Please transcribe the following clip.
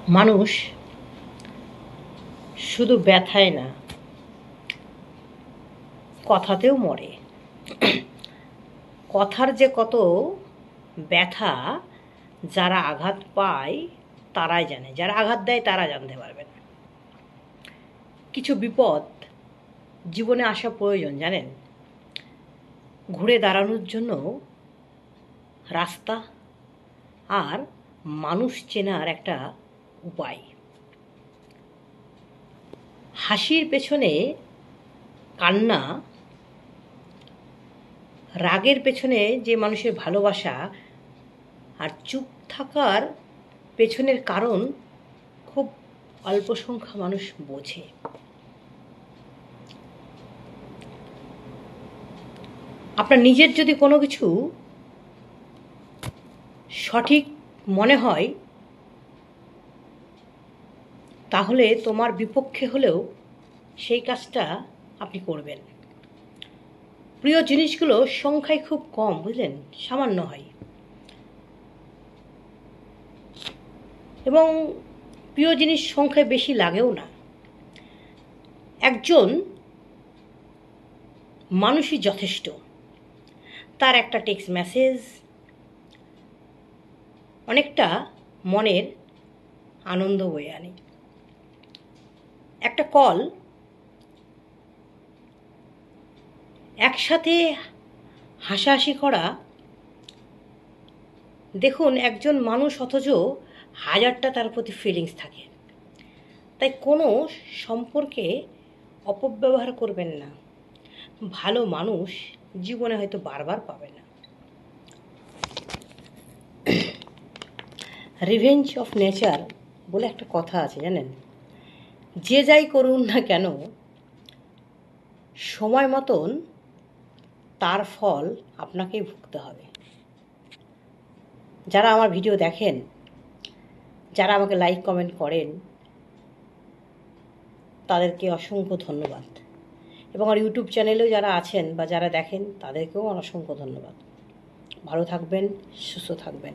মানুষ শুধু ব্যথায় না, কথাতেও মরে। কথার যে কত ব্যথা যারা আঘাত পায় তারাই জানে, যারা আঘাত দেয় তারা জানতে পারবে না। কিছু বিপদ জীবনে আসা প্রয়োজন, জানেন। ঘুরে দাঁড়ানোর জন্য রাস্তা আর মানুষ চেনার একটা উপায়। হাসির পেছনে কান্না, রাগের পেছনে যে মানুষের ভালোবাসা, আর চুপ থাকার পেছনের কারণ খুব অল্প সংখ্যা মানুষ বোঝে। আপনার নিজের যদি কোনো কিছু সঠিক মনে হয়, তাহলে তোমার বিপক্ষে হলেও সেই কাজটা আপনি করবেন। প্রিয় জিনিসগুলো সংখ্যায় খুব কম, বুঝলেন, সামান্য হয়। এবং প্রিয় জিনিস সংখ্যায় বেশি লাগেও না। একজন মানুষই যথেষ্ট। তার একটা টেক্সট মেসেজ অনেকটা মনের আনন্দ বয়ে আনে। একটা কল একসাথে হাসাহাসি করা। দেখুন, একজন মানুষ অথচ হাজারটা তার প্রতি ফিলিংস থাকে। তাই কোনো সম্পর্কে অপব্যবহার করবেন না। ভালো মানুষ জীবনে হয়তো বারবার পাবে না। রিভেঞ্জ অফ নেচার বলে একটা কথা আছে, জানেন। যে যাই করুন না কেন, সময় মতন তার ফল আপনাকেই ভুগতে হবে। যারা আমার ভিডিও দেখেন, যারা আমাকে লাইক কমেন্ট করেন, তাদেরকে অসংখ্য ধন্যবাদ। এবং আমার ইউটিউব চ্যানেলেও যারা আছেন বা যারা দেখেন, তাদেরকেও অসংখ্য ধন্যবাদ। ভালো থাকবেন, সুস্থ থাকবেন।